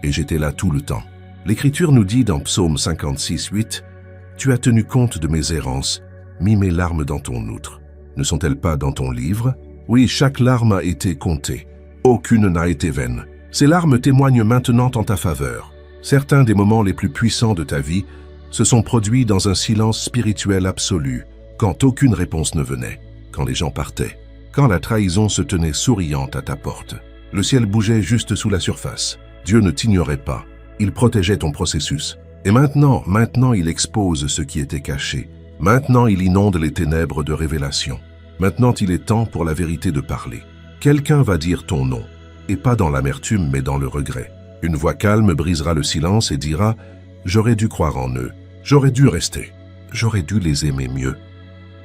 Et j'étais là tout le temps. L'Écriture nous dit dans Psaume 56, 8, « Tu as tenu compte de mes errances, mis mes larmes dans ton outre. Ne sont-elles pas dans ton livre? Oui, chaque larme a été comptée. Aucune n'a été vaine. Ces larmes témoignent maintenant en ta faveur. Certains des moments les plus puissants de ta vie se sont produits dans un silence spirituel absolu, quand aucune réponse ne venait, quand les gens partaient, quand la trahison se tenait souriante à ta porte. Le ciel bougeait juste sous la surface. Dieu ne t'ignorait pas. Il protégeait ton processus. Et maintenant il expose ce qui était caché. Maintenant, il inonde les ténèbres de révélation. Maintenant, il est temps pour la vérité de parler. Quelqu'un va dire ton nom, et pas dans l'amertume, mais dans le regret. Une voix calme brisera le silence et dira « J'aurais dû croire en eux. J'aurais dû rester. J'aurais dû les aimer mieux.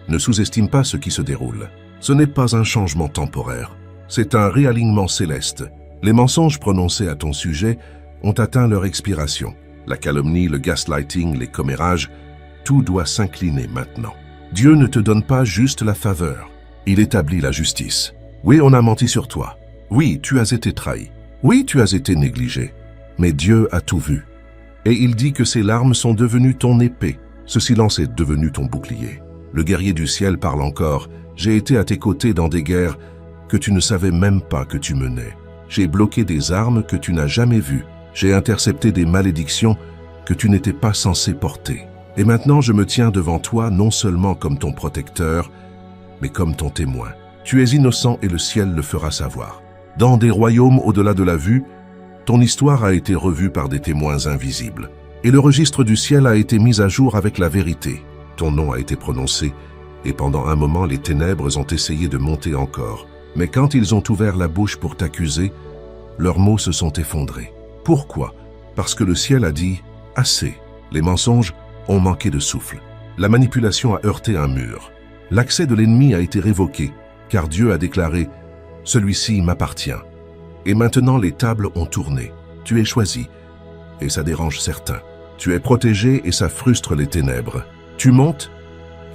Ne sous-estime pas ce qui se déroule. Ce n'est pas un changement temporaire. C'est un réalignement céleste. Les mensonges prononcés à ton sujet ont atteint leur expiration. La calomnie, le gaslighting, les commérages, tout doit s'incliner maintenant. Dieu ne te donne pas juste la faveur. Il établit la justice. Oui, on a menti sur toi. Oui, tu as été trahi. Oui, tu as été négligé. Mais Dieu a tout vu. Et il dit que ses larmes sont devenues ton épée. Ce silence est devenu ton bouclier. Le guerrier du ciel parle encore. J'ai été à tes côtés dans des guerres que tu ne savais même pas que tu menais. J'ai bloqué des armes que tu n'as jamais vues. J'ai intercepté des malédictions que tu n'étais pas censé porter. Et maintenant, je me tiens devant toi non seulement comme ton protecteur, mais comme ton témoin. Tu es innocent et le ciel le fera savoir. Dans des royaumes au-delà de la vue, ton histoire a été revue par des témoins invisibles. Et le registre du ciel a été mis à jour avec la vérité. Ton nom a été prononcé, et pendant un moment, les ténèbres ont essayé de monter encore. Mais quand ils ont ouvert la bouche pour t'accuser, leurs mots se sont effondrés. Pourquoi? Parce que le ciel a dit « assez ». Les mensonges ont manqué de souffle. La manipulation a heurté un mur. L'accès de l'ennemi a été révoqué, car Dieu a déclaré « celui-ci m'appartient ». Et maintenant les tables ont tourné. Tu es choisi, et ça dérange certains. Tu es protégé et ça frustre les ténèbres. Tu montes,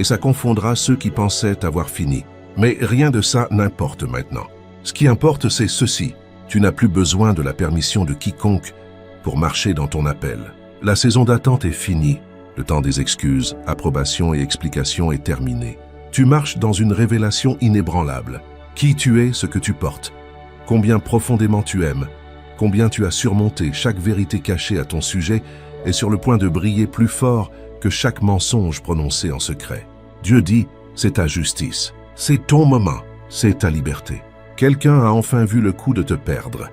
et ça confondra ceux qui pensaient avoir fini. Mais rien de ça n'importe maintenant. Ce qui importe, c'est ceci. Tu n'as plus besoin de la permission de quiconque pour marcher dans ton appel. La saison d'attente est finie. Le temps des excuses, approbations et explications est terminé. Tu marches dans une révélation inébranlable. Qui tu es, ce que tu portes. Combien profondément tu aimes. Combien tu as surmonté chaque vérité cachée à ton sujet est sur le point de briller plus fort que chaque mensonge prononcé en secret. Dieu dit, c'est ta justice. C'est ton moment. C'est ta liberté. Quelqu'un a enfin vu le coup de te perdre,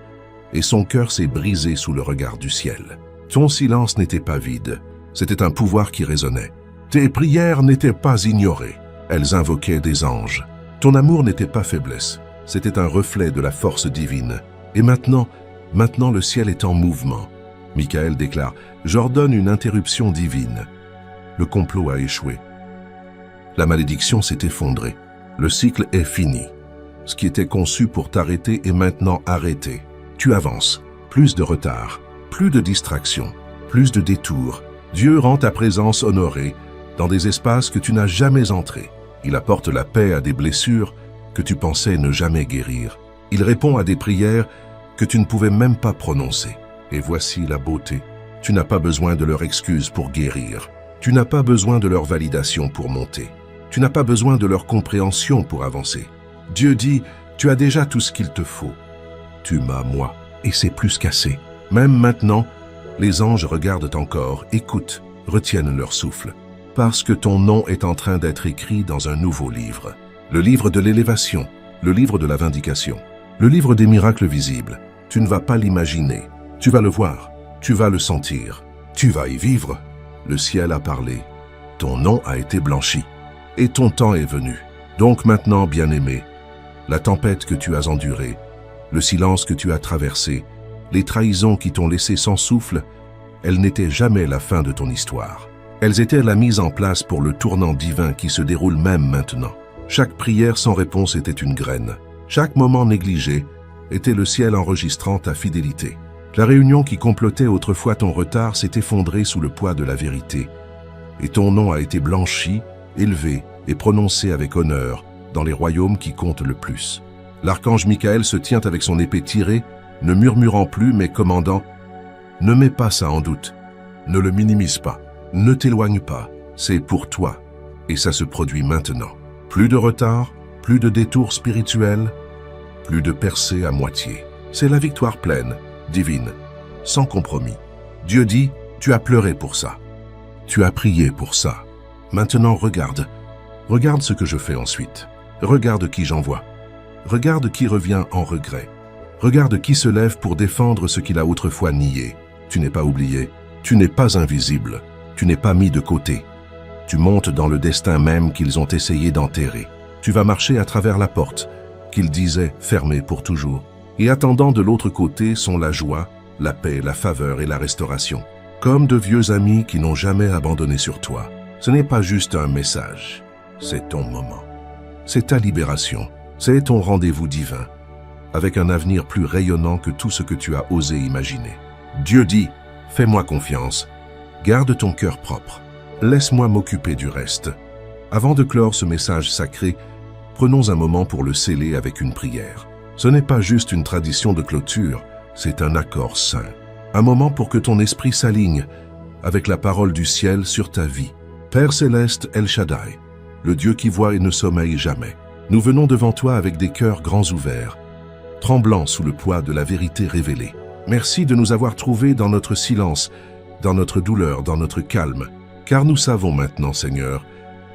et son cœur s'est brisé sous le regard du ciel. Ton silence n'était pas vide, c'était un pouvoir qui résonnait. Tes prières n'étaient pas ignorées, elles invoquaient des anges. Ton amour n'était pas faiblesse, c'était un reflet de la force divine. Et maintenant le ciel est en mouvement. Michael déclare, j'ordonne une interruption divine. Le complot a échoué. La malédiction s'est effondrée. Le cycle est fini. Ce qui était conçu pour t'arrêter est maintenant arrêté. Tu avances. Plus de retard, plus de distractions, plus de détours. Dieu rend ta présence honorée dans des espaces que tu n'as jamais entrés. Il apporte la paix à des blessures que tu pensais ne jamais guérir. Il répond à des prières que tu ne pouvais même pas prononcer. Et voici la beauté. Tu n'as pas besoin de leur excuse pour guérir. Tu n'as pas besoin de leur validation pour monter. Tu n'as pas besoin de leur compréhension pour avancer. Dieu dit, tu as déjà tout ce qu'il te faut. Tu m'as, moi, et c'est plus qu'assez. Même maintenant, les anges regardent encore, écoutent, retiennent leur souffle. Parce que ton nom est en train d'être écrit dans un nouveau livre. Le livre de l'élévation, le livre de la vindication, le livre des miracles visibles. Tu ne vas pas l'imaginer, tu vas le voir, tu vas le sentir, tu vas y vivre. Le ciel a parlé, ton nom a été blanchi, et ton temps est venu. Donc maintenant, bien-aimé, la tempête que tu as endurée, le silence que tu as traversé, les trahisons qui t'ont laissé sans souffle, elles n'étaient jamais la fin de ton histoire. Elles étaient la mise en place pour le tournant divin qui se déroule même maintenant. Chaque prière sans réponse était une graine. Chaque moment négligé était le ciel enregistrant ta fidélité. La réunion qui complotait autrefois ton retard s'est effondrée sous le poids de la vérité. Et ton nom a été blanchi, élevé et prononcé avec honneur dans les royaumes qui comptent le plus. L'archange Michael se tient avec son épée tirée, ne murmurant plus mais commandant « Ne mets pas ça en doute, ne le minimise pas, ne t'éloigne pas, c'est pour toi. » Et ça se produit maintenant. Plus de retard, plus de détours spirituels, plus de percées à moitié. C'est la victoire pleine, divine, sans compromis. Dieu dit « Tu as pleuré pour ça. Tu as prié pour ça. Maintenant regarde ce que je fais ensuite. Regarde qui j'envoie. Regarde qui revient en regret. Regarde qui se lève pour défendre ce qu'il a autrefois nié. Tu n'es pas oublié, tu n'es pas invisible, tu n'es pas mis de côté. Tu montes dans le destin même qu'ils ont essayé d'enterrer. Tu vas marcher à travers la porte qu'ils disaient fermée pour toujours. Et attendant de l'autre côté sont la joie, la paix, la faveur et la restauration. comme de vieux amis qui n'ont jamais abandonné sur toi. Ce n'est pas juste un message, c'est ton moment. C'est ta libération, c'est ton rendez-vous divin, avec un avenir plus rayonnant que tout ce que tu as osé imaginer. Dieu dit, fais-moi confiance, garde ton cœur propre, laisse-moi m'occuper du reste. Avant de clore ce message sacré, prenons un moment pour le sceller avec une prière. Ce n'est pas juste une tradition de clôture, c'est un accord saint. Un moment pour que ton esprit s'aligne avec la parole du ciel sur ta vie. Père céleste El Shaddai, le Dieu qui voit et ne sommeille jamais, nous venons devant toi avec des cœurs grands ouverts, tremblants sous le poids de la vérité révélée. Merci de nous avoir trouvés dans notre silence, dans notre douleur, dans notre calme, car nous savons maintenant, Seigneur,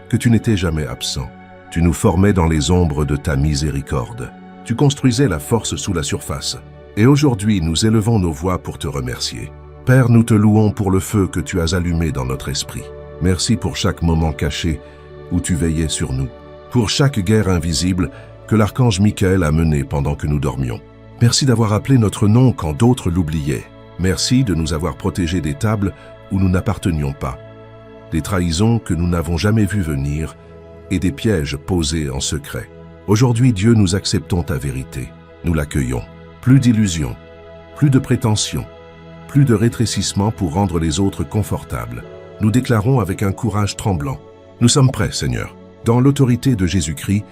que tu n'étais jamais absent. Tu nous formais dans les ombres de ta miséricorde. Tu construisais la force sous la surface. Et aujourd'hui, nous élevons nos voix pour te remercier. Père, nous te louons pour le feu que tu as allumé dans notre esprit. Merci pour chaque moment caché où tu veillais sur nous. Pour chaque guerre invisible que l'archange Michael a menée pendant que nous dormions. Merci d'avoir appelé notre nom quand d'autres l'oubliaient. Merci de nous avoir protégés des tables où nous n'appartenions pas, des trahisons que nous n'avons jamais vues venir et des pièges posés en secret. Aujourd'hui, Dieu, nous acceptons ta vérité. Nous l'accueillons. Plus d'illusions, plus de prétentions, plus de rétrécissement pour rendre les autres confortables. Nous déclarons avec un courage tremblant. Nous sommes prêts, Seigneur. Dans l'autorité de Jésus-Christ,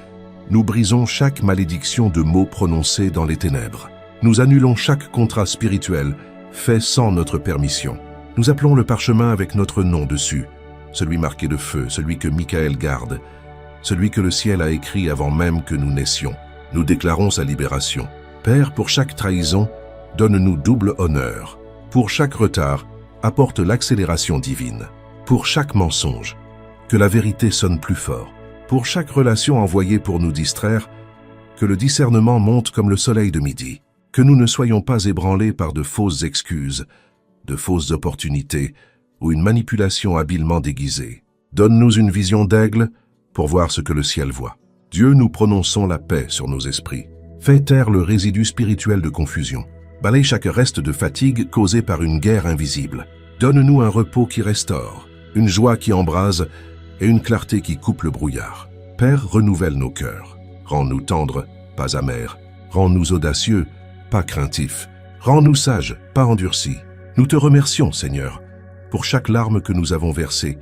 nous brisons chaque malédiction de mots prononcés dans les ténèbres. Nous annulons chaque contrat spirituel fait sans notre permission. Nous appelons le parchemin avec notre nom dessus, celui marqué de feu, celui que Michael garde, celui que le ciel a écrit avant même que nous naissions. Nous déclarons sa libération. Père, pour chaque trahison, donne-nous double honneur. Pour chaque retard, apporte l'accélération divine. Pour chaque mensonge, que la vérité sonne plus fort. Pour chaque relation envoyée pour nous distraire, que le discernement monte comme le soleil de midi. Que nous ne soyons pas ébranlés par de fausses excuses, de fausses opportunités ou une manipulation habilement déguisée. Donne-nous une vision d'aigle pour voir ce que le ciel voit. Dieu, nous prononçons la paix sur nos esprits. Fais taire le résidu spirituel de confusion. Balaye chaque reste de fatigue causée par une guerre invisible. Donne-nous un repos qui restaure, une joie qui embrase et une clarté qui coupe le brouillard. Père, renouvelle nos cœurs. Rends-nous tendres, pas amers. Rends-nous audacieux, pas craintifs. Rends-nous sages, pas endurcis. Nous te remercions, Seigneur, pour chaque larme que nous avons versée,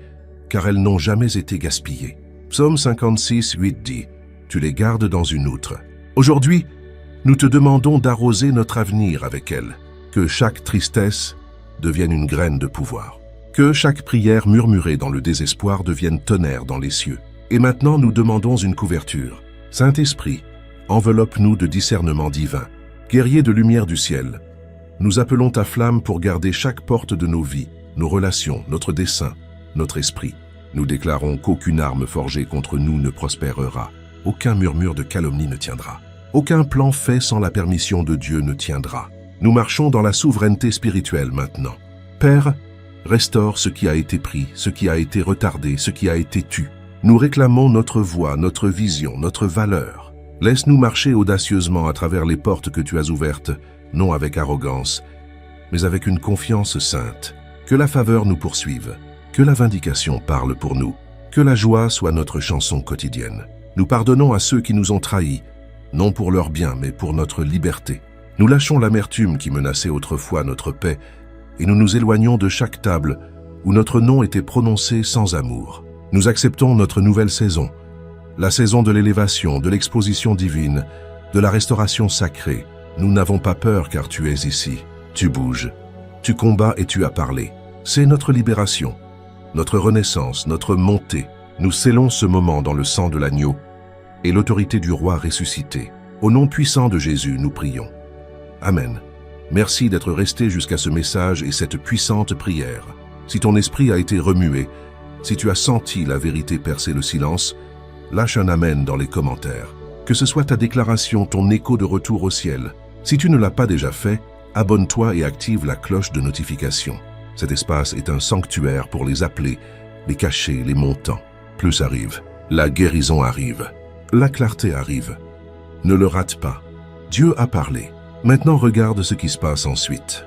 car elles n'ont jamais été gaspillées. Psaume 56, 8 dit, « Tu les gardes dans une outre. » Aujourd'hui, nous te demandons d'arroser notre avenir avec elles, que chaque tristesse devienne une graine de pouvoir, que chaque prière murmurée dans le désespoir devienne tonnerre dans les cieux. Et maintenant, nous demandons une couverture. Saint-Esprit, enveloppe-nous de discernement divin. Guerrier de lumière du ciel, nous appelons ta flamme pour garder chaque porte de nos vies, nos relations, notre dessein, notre esprit. Nous déclarons qu'aucune arme forgée contre nous ne prospérera. Aucun murmure de calomnie ne tiendra. Aucun plan fait sans la permission de Dieu ne tiendra. Nous marchons dans la souveraineté spirituelle maintenant. Père, restaure ce qui a été pris, ce qui a été retardé, ce qui a été tu. Nous réclamons notre voix, notre vision, notre valeur. Laisse-nous marcher audacieusement à travers les portes que tu as ouvertes, non avec arrogance, mais avec une confiance sainte. Que la faveur nous poursuive, que la vindication parle pour nous, que la joie soit notre chanson quotidienne. Nous pardonnons à ceux qui nous ont trahis, non pour leur bien, mais pour notre liberté. Nous lâchons l'amertume qui menaçait autrefois notre paix, et nous nous éloignons de chaque table où notre nom était prononcé sans amour. Nous acceptons notre nouvelle saison, la saison de l'élévation, de l'exposition divine, de la restauration sacrée. Nous n'avons pas peur car tu es ici. Tu bouges, tu combats et tu as parlé. C'est notre libération, notre renaissance, notre montée. Nous scellons ce moment dans le sang de l'agneau et l'autorité du roi ressuscité. Au nom puissant de Jésus, nous prions. Amen. Merci d'être resté jusqu'à ce message et cette puissante prière. Si ton esprit a été remué, si tu as senti la vérité percer le silence, lâche un amen dans les commentaires. Que ce soit ta déclaration, ton écho de retour au ciel. Si tu ne l'as pas déjà fait, abonne-toi et active la cloche de notification. Cet espace est un sanctuaire pour les appelés, les cachés, les montants. Plus arrive, la guérison arrive, la clarté arrive. Ne le rate pas. Dieu a parlé. Maintenant regarde ce qui se passe ensuite.